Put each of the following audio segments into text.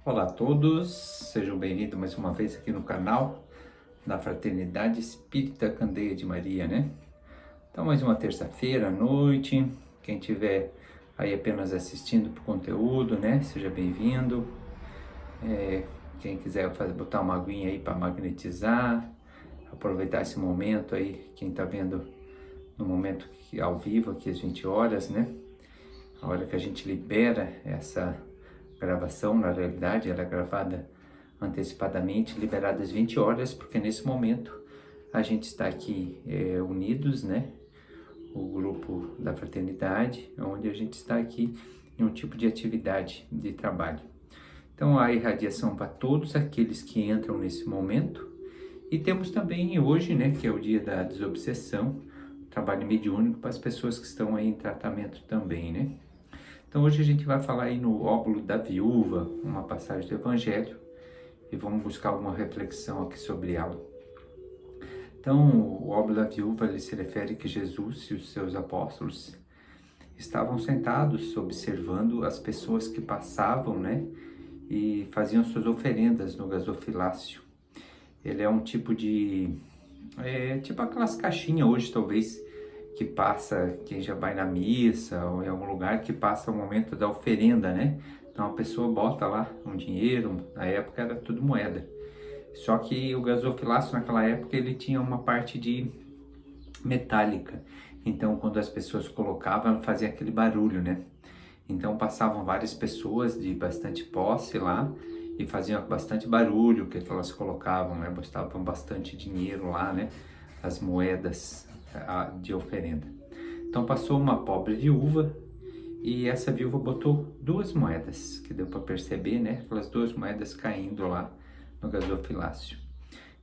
Olá a todos, sejam bem-vindos mais uma vez aqui no canal da Fraternidade Espírita Candeia de Maria, né? Então, mais uma terça-feira à noite, quem tiver aí apenas assistindo para o conteúdo, né? Seja bem-vindo. Quem quiser botar uma aguinha aí para magnetizar, aproveitar esse momento aí, quem está vendo no momento ao vivo, aqui às 20 horas, né? A hora que a gente libera essa gravação, na realidade, ela é gravada antecipadamente, liberada às 20 horas, porque nesse momento a gente está aqui unidos, né? O grupo da Fraternidade, onde a gente está aqui em um tipo de atividade de trabalho. Então, a irradiação para todos aqueles que entram nesse momento. E temos também hoje, né, que é o dia da desobsessão, trabalho mediúnico para as pessoas que estão aí em tratamento também, né? Então hoje a gente vai falar aí no óbolo da viúva, uma passagem do Evangelho, e vamos buscar alguma reflexão aqui sobre ela. Então o óbolo da viúva, ele se refere que Jesus e os seus apóstolos estavam sentados observando as pessoas que passavam, né, e faziam suas oferendas no gasofilácio. Ele é um tipo de... tipo aquelas caixinhas hoje, talvez, que passa, quem já vai na missa ou em algum lugar, que passa o momento da oferenda, né? Então a pessoa bota lá um dinheiro, na época era tudo moeda. Só que o gasofilácio naquela época ele tinha uma parte de metálica. Então quando as pessoas colocavam, fazia aquele barulho, né? Então passavam várias pessoas de bastante posse lá e faziam bastante barulho que elas colocavam, né? Botavam bastante dinheiro lá, né? As moedas de oferenda. Então passou uma pobre viúva e essa viúva botou 2 moedas, que deu para perceber, né? Aquelas 2 moedas caindo lá no gasofilácio.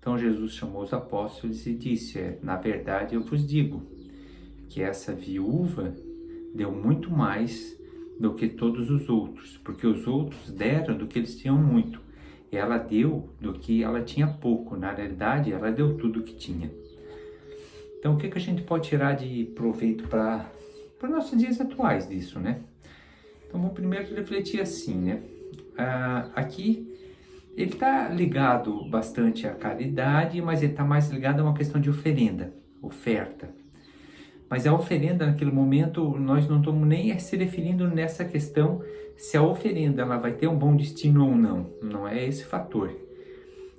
Então Jesus chamou os apóstolos e disse: na verdade eu vos digo que essa viúva deu muito mais do que todos os outros, porque os outros deram do que eles tinham muito, e ela deu do que ela tinha pouco. Na realidade ela deu tudo o que tinha. Então, o que a gente pode tirar de proveito para os nossos dias atuais disso, né? Então, vamos primeiro refletir assim, né? Aqui, ele está ligado bastante à caridade, mas ele está mais ligado a uma questão de oferenda, oferta. Mas a oferenda, naquele momento, nós não estamos nem se referindo nessa questão se a oferenda ela vai ter um bom destino ou não. Não é esse fator.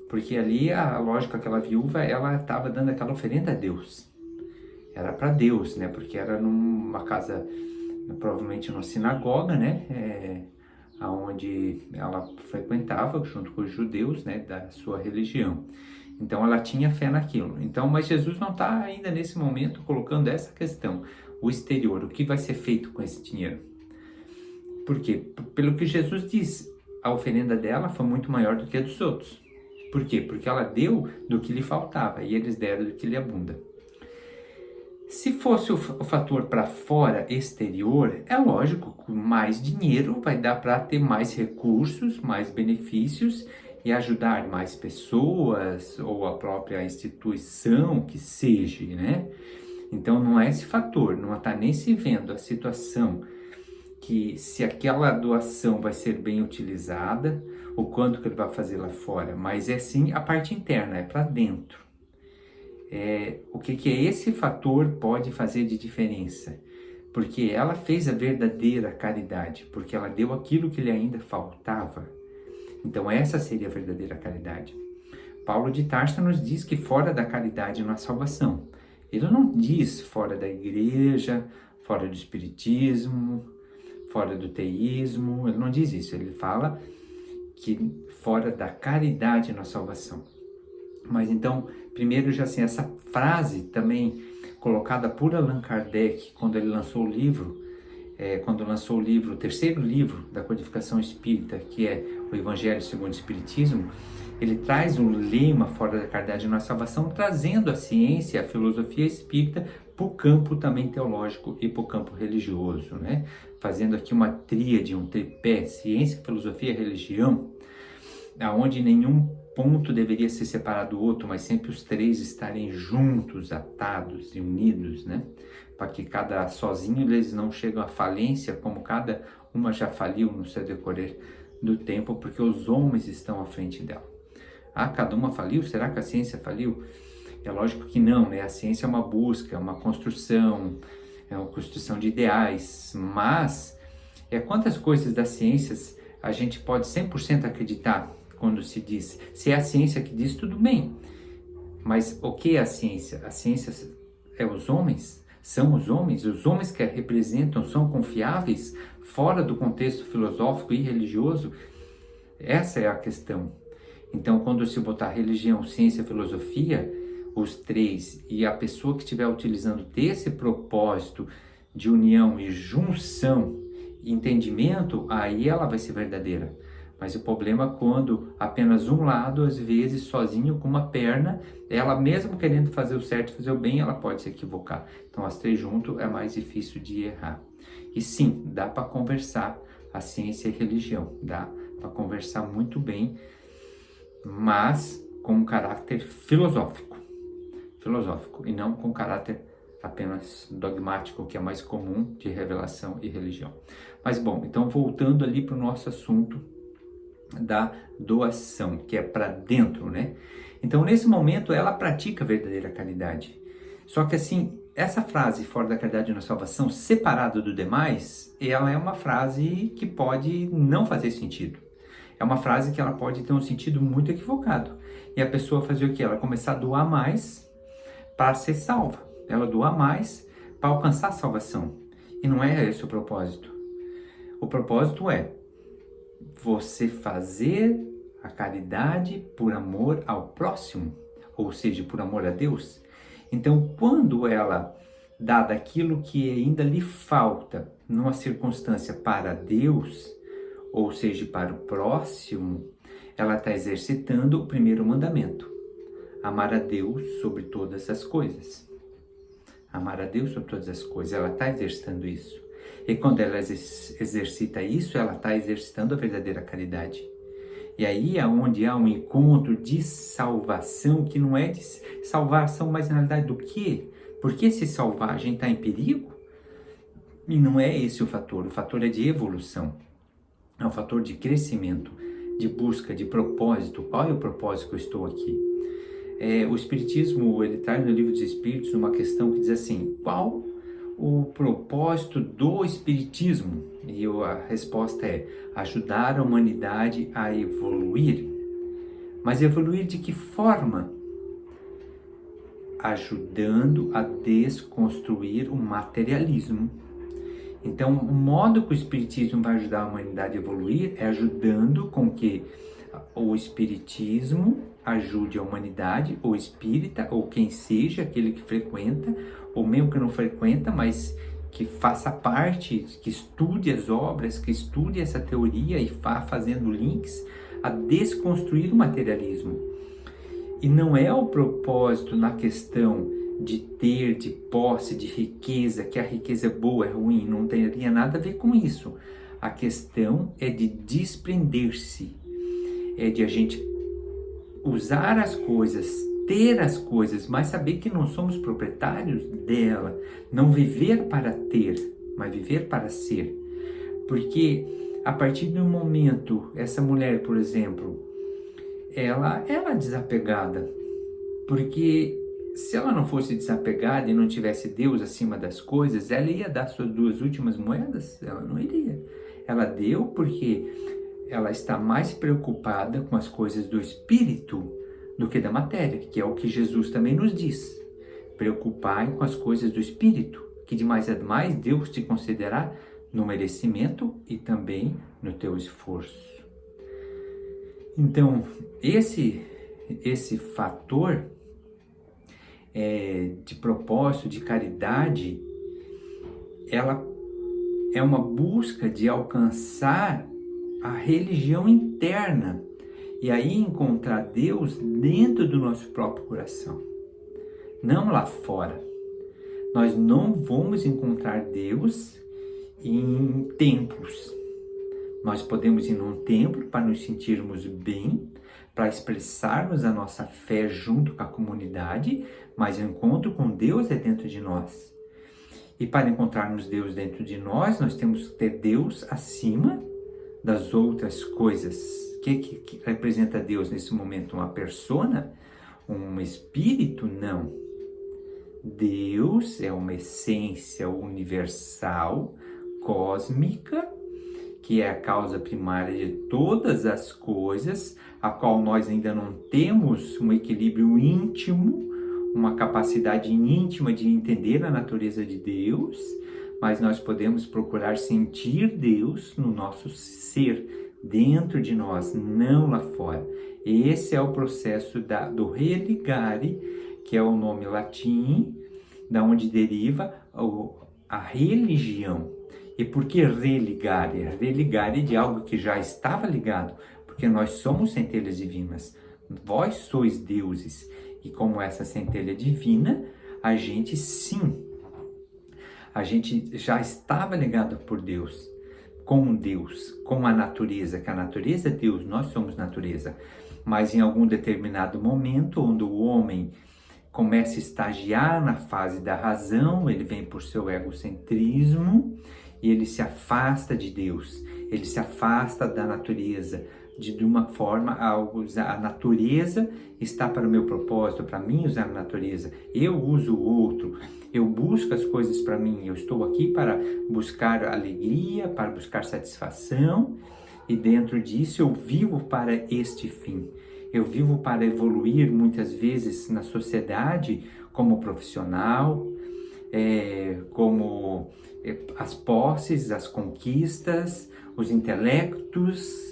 Porque ali, a lógica, aquela viúva, ela estava dando aquela oferenda a Deus. Era para Deus, né? Porque era numa casa, provavelmente numa sinagoga, né? Onde ela frequentava junto com os judeus, né? Da sua religião. Então ela tinha fé naquilo. Então, mas Jesus não está ainda nesse momento colocando essa questão, o exterior, o que vai ser feito com esse dinheiro. Por quê? Pelo que Jesus diz, a oferenda dela foi muito maior do que a dos outros. Por quê? Porque ela deu do que lhe faltava e eles deram do que lhe abunda. Se fosse o fator para fora, exterior, é lógico que mais dinheiro vai dar para ter mais recursos, mais benefícios e ajudar mais pessoas ou a própria instituição que seja, né? Então não é esse fator, não está nem se vendo a situação que se aquela doação vai ser bem utilizada, o quanto que ele vai fazer lá fora, mas é sim a parte interna, é para dentro. O que esse fator pode fazer de diferença? Porque ela fez a verdadeira caridade, porque ela deu aquilo que lhe ainda faltava. Então essa seria a verdadeira caridade. Paulo de Tarso nos diz que fora da caridade não há salvação. Ele não diz fora da igreja, fora do espiritismo, fora do teísmo, ele não diz isso. Ele fala que fora da caridade não há salvação. Mas então, primeiro já assim, essa frase também colocada por Allan Kardec, quando ele lançou o livro, o terceiro livro da codificação espírita, que é o Evangelho segundo o Espiritismo, ele traz um lema fora da caridade não há salvação, trazendo a ciência, a filosofia espírita para o campo também teológico e para o campo religioso, né? Fazendo aqui uma tríade, um tripé, ciência, filosofia e religião, aonde nenhum ponto deveria ser separado do outro, mas sempre os três estarem juntos, atados e unidos, né? Para que cada sozinho eles não chegam à falência, como cada uma já faliu no seu decorrer do tempo, porque os homens estão à frente dela. Ah, cada uma faliu? Será que a ciência faliu? É lógico que não, né? A ciência é uma busca, é uma construção de ideais, mas quantas coisas das ciências a gente pode 100% acreditar quando se diz? Se é a ciência que diz, tudo bem, mas o que é a ciência? A ciência é os homens? São os homens que a representam são confiáveis fora do contexto filosófico e religioso? Essa é a questão. Então, quando se botar religião, ciência, filosofia, os três, e a pessoa que estiver utilizando desse propósito de união e junção, entendimento, aí ela vai ser verdadeira. Mas o problema é quando apenas um lado, às vezes sozinho com uma perna, ela mesmo querendo fazer o certo, fazer o bem, ela pode se equivocar. Então as três juntos é mais difícil de errar. E sim, dá para conversar a ciência e a religião, dá para conversar muito bem, mas com um caráter filosófico e não com caráter apenas dogmático, que é mais comum de revelação e religião. Mas bom, então voltando ali para o nosso assunto da doação, que é para dentro, né? Então nesse momento ela pratica a verdadeira caridade. Só que assim, essa frase, fora da caridade na salvação, separado do demais, ela é uma frase que pode não fazer sentido. É uma frase que ela pode ter um sentido muito equivocado. E a pessoa fazer o quê? Ela começar a doar mais para ser salva. Ela doa mais para alcançar a salvação. E não é esse o propósito. O propósito é você fazer a caridade por amor ao próximo, ou seja, por amor a Deus. Então, quando ela dá daquilo que ainda lhe falta numa circunstância para Deus, ou seja, para o próximo, ela está exercitando o primeiro mandamento: amar a Deus sobre todas as coisas. Amar a Deus sobre todas as coisas, ela está exercitando isso. E quando ela exercita isso, ela está exercitando a verdadeira caridade. E aí é onde há um encontro de salvação, que não é de salvação, mas na realidade do quê? Porque se salvar, a gente está em perigo? E não é esse o fator é de evolução. É um fator de crescimento, de busca, de propósito. Qual é o propósito que eu estou aqui? O Espiritismo, ele traz no Livro dos Espíritos uma questão que diz assim: qual o propósito do Espiritismo? E a resposta é ajudar a humanidade a evoluir. Mas evoluir de que forma? Ajudando a desconstruir o materialismo. Então, o modo que o Espiritismo vai ajudar a humanidade a evoluir é ajudando com que o Espiritismo ajude a humanidade, ou espírita, ou quem seja, aquele que frequenta, ou mesmo que não frequenta, mas que faça parte, que estude as obras, que estude essa teoria e vá fazendo links, a desconstruir o materialismo. E não é o propósito na questão de ter, de posse, de riqueza, que a riqueza é boa, é ruim, não teria nada a ver com isso. A questão é de desprender-se, é de a gente usar as coisas, ter as coisas, mas saber que não somos proprietários dela, não viver para ter, mas viver para ser. Porque a partir do momento, essa mulher, por exemplo, ela era desapegada, porque se ela não fosse desapegada e não tivesse Deus acima das coisas, ela ia dar suas 2 últimas moedas? Ela não iria. Ela deu porque ela está mais preocupada com as coisas do espírito do que da matéria, que é o que Jesus também nos diz. Preocupar com as coisas do espírito, que de mais a mais Deus te concederá no merecimento e também no teu esforço. Então, esse fator de propósito, de caridade, ela é uma busca de alcançar a religião interna e aí encontrar Deus dentro do nosso próprio coração, não lá fora. Nós não vamos encontrar Deus em templos. Nós podemos ir num templo para nos sentirmos bem, para expressarmos a nossa fé junto com a comunidade, mas o encontro com Deus é dentro de nós. E para encontrarmos Deus dentro de nós, nós temos que ter Deus acima das outras coisas. O que representa Deus nesse momento? Uma persona? Um espírito? Não. Deus é uma essência universal, cósmica, que é a causa primária de todas as coisas, a qual nós ainda não temos um equilíbrio íntimo, uma capacidade íntima de entender a natureza de Deus, mas nós podemos procurar sentir Deus no nosso ser, dentro de nós, não lá fora. Esse é o processo do religare, que é o nome latim, da onde deriva a religião. E por que religare? Religare de algo que já estava ligado, porque nós somos centelhas divinas, vós sois deuses. E como essa centelha divina, a gente já estava ligado por Deus, com a natureza, que a natureza é Deus, nós somos natureza. Mas em algum determinado momento, onde o homem começa a estagiar na fase da razão, ele vem por seu egocentrismo e ele se afasta de Deus, ele se afasta da natureza, de uma forma a natureza está para o meu propósito, para mim usar a natureza, eu uso o outro, eu busco as coisas para mim, eu estou aqui para buscar alegria, para buscar satisfação, e dentro disso eu vivo para este fim. Eu vivo para evoluir muitas vezes na sociedade como profissional, como as posses, as conquistas, os intelectos,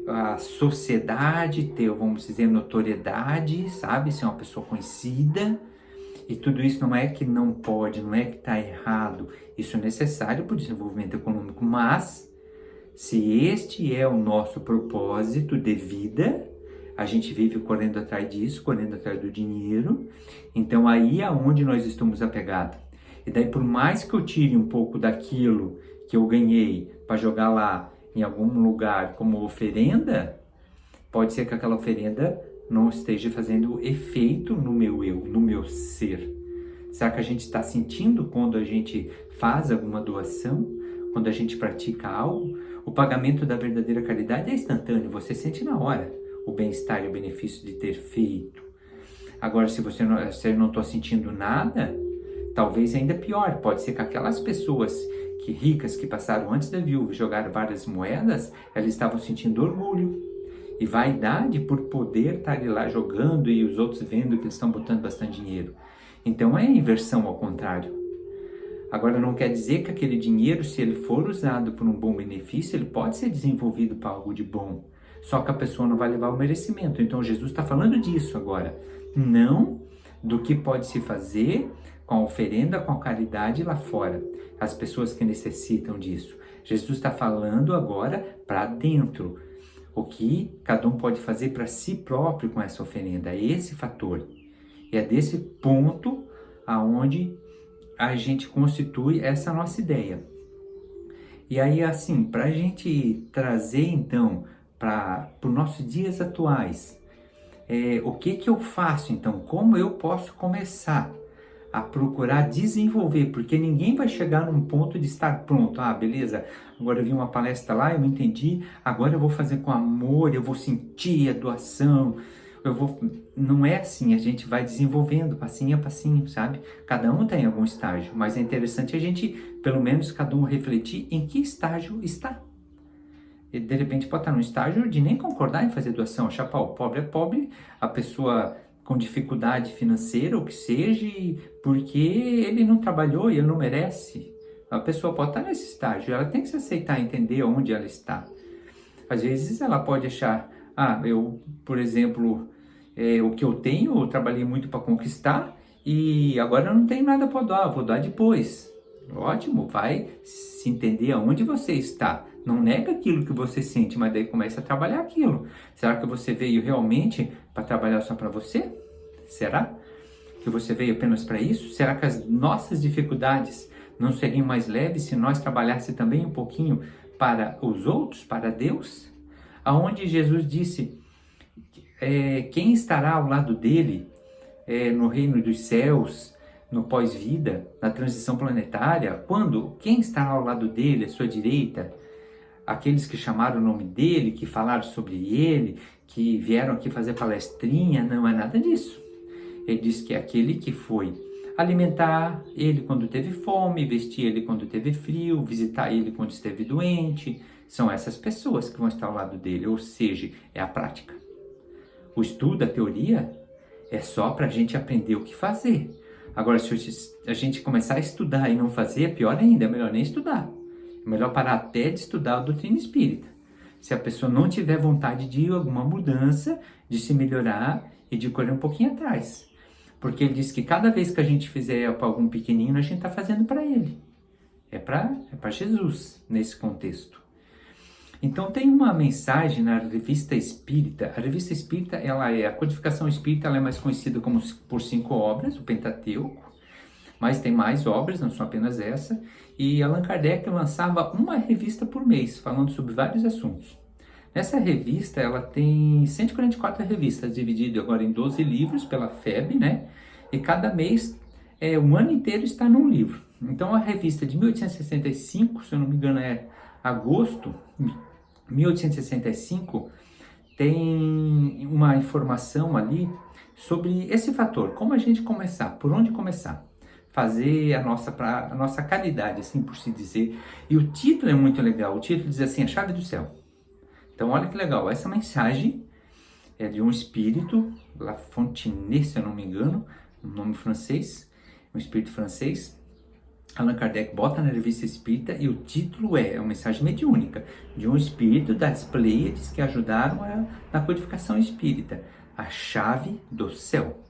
a sociedade, ter, vamos dizer, notoriedade, sabe? Ser uma pessoa conhecida. E tudo isso não é que não pode, não é que está errado. Isso é necessário para o desenvolvimento econômico. Mas, se este é o nosso propósito de vida, a gente vive correndo atrás disso, correndo atrás do dinheiro. Então, aí é onde nós estamos apegados. E daí, por mais que eu tire um pouco daquilo que eu ganhei para jogar lá em algum lugar como oferenda, pode ser que aquela oferenda não esteja fazendo efeito no meu eu, no meu ser. Será que a gente está sentindo quando a gente faz alguma doação? Quando a gente pratica algo? O pagamento da verdadeira caridade é instantâneo, você sente na hora o bem-estar e o benefício de ter feito. Agora, se eu não estou sentindo nada, talvez ainda pior, pode ser que aquelas pessoas ricas que passaram antes da viúva e jogaram várias moedas, elas estavam sentindo orgulho e vaidade por poder estar lá jogando e os outros vendo que eles estão botando bastante dinheiro. Então é a inversão ao contrário. Agora não quer dizer que aquele dinheiro, se ele for usado por um bom benefício, ele pode ser desenvolvido para algo de bom. Só que a pessoa não vai levar o merecimento. Então Jesus está falando disso agora. Não do que pode se fazer com a oferenda, com a caridade lá fora. As pessoas que necessitam disso. Jesus está falando agora para dentro. O que cada um pode fazer para si próprio com essa oferenda. É esse fator. E é desse ponto aonde a gente constitui essa nossa ideia. E aí, assim, para a gente trazer, então, para os nossos dias atuais, o que eu faço, então? Como eu posso começar a procurar desenvolver? Porque ninguém vai chegar num ponto de estar pronto. Ah, beleza, agora eu vi uma palestra lá, eu não entendi, agora eu vou fazer com amor, eu vou sentir a doação, Não é assim, a gente vai desenvolvendo passinho a passinho, sabe? Cada um tem algum estágio, mas é interessante a gente, pelo menos, cada um refletir em que estágio está. E de repente pode estar num estágio de nem concordar em fazer doação, achar o pobre é pobre, a pessoa com dificuldade financeira, ou que seja, porque ele não trabalhou e ele não merece. A pessoa pode estar nesse estágio, ela tem que se aceitar, entender onde ela está. Às vezes ela pode achar, eu, por exemplo, o que eu tenho, eu trabalhei muito para conquistar e agora eu não tenho nada para doar, vou doar depois. Ótimo, vai se entender aonde você está. Não nega aquilo que você sente, mas daí começa a trabalhar aquilo. Será que você veio realmente para trabalhar só para você? Será que você veio apenas para isso? Será que as nossas dificuldades não seriam mais leves se nós trabalhássemos também um pouquinho para os outros, para Deus? Aonde Jesus disse, quem estará ao lado dele no reino dos céus, no pós-vida, na transição planetária, quando quem estará ao lado dele, à sua direita, aqueles que chamaram o nome dele, que falaram sobre ele, que vieram aqui fazer palestrinha, não é nada disso. Ele diz que é aquele que foi alimentar ele quando teve fome, vestir ele quando teve frio, visitar ele quando esteve doente. São essas pessoas que vão estar ao lado dele, ou seja, é a prática. O estudo, a teoria, é só para a gente aprender o que fazer. Agora, se a gente começar a estudar e não fazer, é pior ainda, é melhor nem estudar. É melhor parar até de estudar a doutrina espírita. Se a pessoa não tiver vontade de alguma mudança, de se melhorar e de correr um pouquinho atrás. Porque ele diz que cada vez que a gente fizer para algum pequenino, a gente está fazendo para ele. É para Jesus, nesse contexto. Então tem uma mensagem na Revista Espírita. A Revista Espírita, a codificação espírita, ela é mais conhecida por 5 obras, o Pentateuco, mas tem mais obras, não são apenas essa. E Allan Kardec lançava uma revista por mês, falando sobre vários assuntos. Nessa revista, ela tem 144 revistas, dividido agora em 12 livros pela FEB, né? E cada mês, o ano inteiro está num livro. Então a revista de 1865, se eu não me engano é agosto 1865, tem uma informação ali sobre esse fator, como a gente começar, por onde começar, fazer a nossa caridade, assim por se dizer. E o título é muito legal, o título diz assim, a chave do céu. Então olha que legal, essa mensagem é de um espírito, La Fontenay, se eu não me engano, um nome francês, um espírito francês. Allan Kardec bota na Revista Espírita e o título é uma mensagem mediúnica de um espírito das Pleiades que ajudaram na codificação espírita, a chave do céu.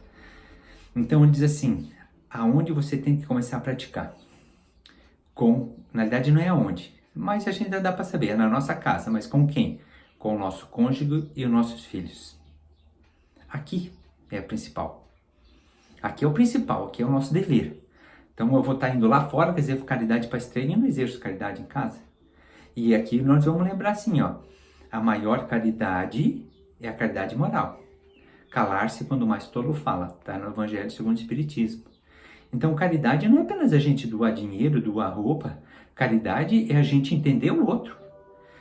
Então ele diz assim, aonde você tem que começar a praticar? Na verdade não é aonde, mas a gente ainda dá para saber, é na nossa casa, mas com quem? Com o nosso cônjuge e os nossos filhos. Aqui é a principal. Aqui é o principal, aqui é o nosso dever. Então eu vou estar indo lá fora, quer dizer, caridade para estreia, e não exerço caridade em casa. E aqui nós vamos lembrar assim, a maior caridade é a caridade moral. Calar-se quando o mais tolo fala, está no Evangelho segundo o Espiritismo. Então caridade não é apenas a gente doar dinheiro, doar roupa. Caridade é a gente entender o outro.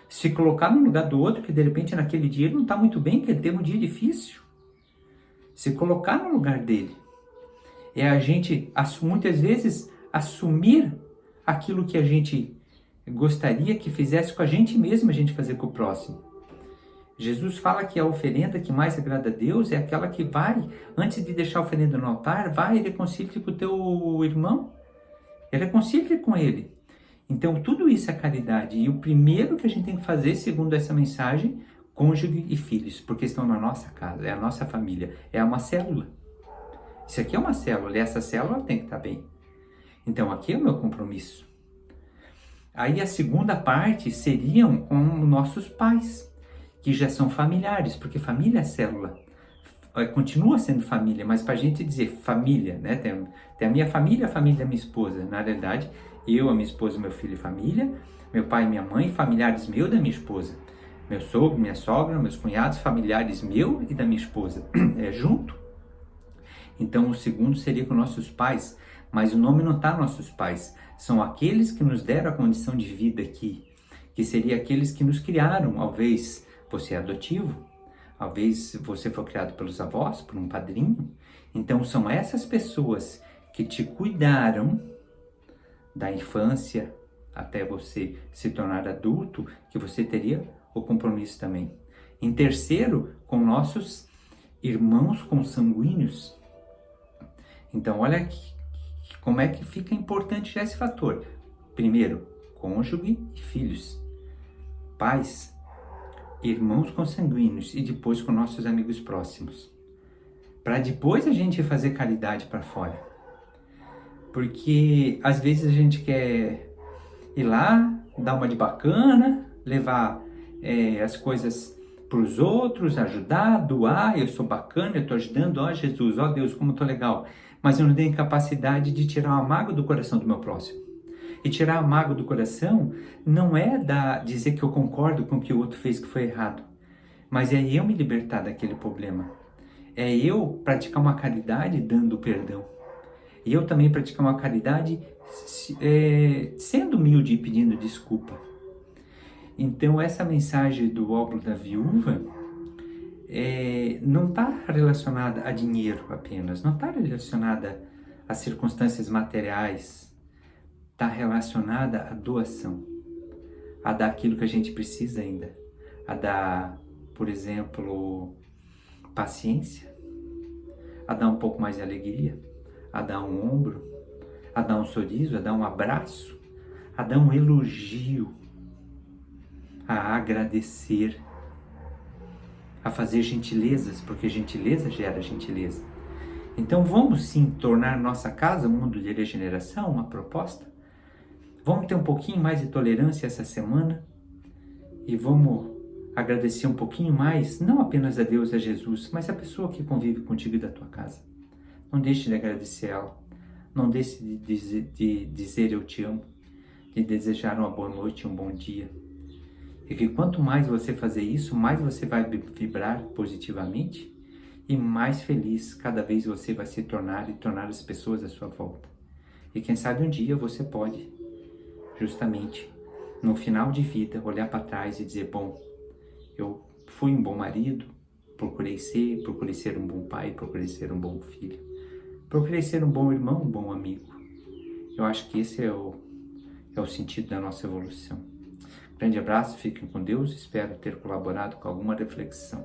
Se colocar no lugar do outro, que de repente naquele dia ele não está muito bem, que ele teve um dia difícil. Se colocar no lugar dele. É a gente, muitas vezes, assumir aquilo que a gente gostaria que fizesse com a gente mesmo, a gente fazer com o próximo. Jesus fala que a oferenda que mais agrada a Deus é aquela que vai, antes de deixar a oferenda no altar, vai e reconcilia com o teu irmão, e reconcilia com ele. Então, tudo isso é caridade. E o primeiro que a gente tem que fazer, segundo essa mensagem, cônjuge e filhos, porque estão na nossa casa, é a nossa família, é uma célula. Isso aqui é uma célula, e essa célula tem que estar bem. Então, aqui é o meu compromisso. Aí a segunda parte seriam com nossos pais, que já são familiares, porque família é célula. Continua sendo família, mas para a gente dizer família, né? Tem a minha família, a família da minha esposa. Na realidade, eu, a minha esposa, meu filho e família, meu pai e minha mãe, familiares meu e da minha esposa. Meu sogro, minha sogra, meus cunhados, familiares meu e da minha esposa. É junto. Então, o segundo seria com nossos pais, mas o nome não está nossos pais. São aqueles que nos deram a condição de vida aqui, que seria aqueles que nos criaram. Talvez você é adotivo, talvez você foi criado pelos avós, por um padrinho. Então, são essas pessoas que te cuidaram da infância até você se tornar adulto, que você teria o compromisso também. Em terceiro, com nossos irmãos consanguíneos. Então, olha como é que fica importante já esse fator. Primeiro, cônjuge e filhos. Pais, irmãos consanguíneos e depois com nossos amigos próximos. Para depois a gente fazer caridade para fora. Porque às vezes a gente quer ir lá, dar uma de bacana, levar as coisas para os outros, ajudar, doar, eu sou bacana, eu estou ajudando, ó Jesus, ó Deus, como eu estou legal. Mas eu não tenho capacidade de tirar o amargo do coração do meu próximo. E tirar o amargo do coração não é dizer que eu concordo com o que o outro fez que foi errado, mas é eu me libertar daquele problema. É eu praticar uma caridade dando perdão. E eu também praticar uma caridade sendo humilde e pedindo desculpa. Então essa mensagem do óbolo da viúva não está relacionada a dinheiro apenas, não está relacionada a circunstâncias materiais, está relacionada à doação, a dar aquilo que a gente precisa ainda, a dar, por exemplo, paciência, a dar um pouco mais de alegria, a dar um ombro, a dar um sorriso, a dar um abraço, a dar um elogio, a agradecer, a fazer gentilezas, porque gentileza gera gentileza. Então vamos sim tornar nossa casa um mundo de regeneração, uma proposta. Vamos ter um pouquinho mais de tolerância essa semana e vamos agradecer um pouquinho mais, não apenas a Deus e a Jesus, mas a pessoa que convive contigo e da tua casa. Não deixe de agradecer ela, não deixe de dizer eu te amo, de desejar uma boa noite, um bom dia. E que quanto mais você fazer isso, mais você vai vibrar positivamente e mais feliz cada vez você vai se tornar e tornar as pessoas à sua volta. E quem sabe um dia você pode, justamente, no final de vida, olhar para trás e dizer, bom, eu fui um bom marido, procurei ser um bom pai, procurei ser um bom filho, procurei ser um bom irmão, um bom amigo. Eu acho que esse é o sentido da nossa evolução. Grande abraço, fiquem com Deus, espero ter colaborado com alguma reflexão.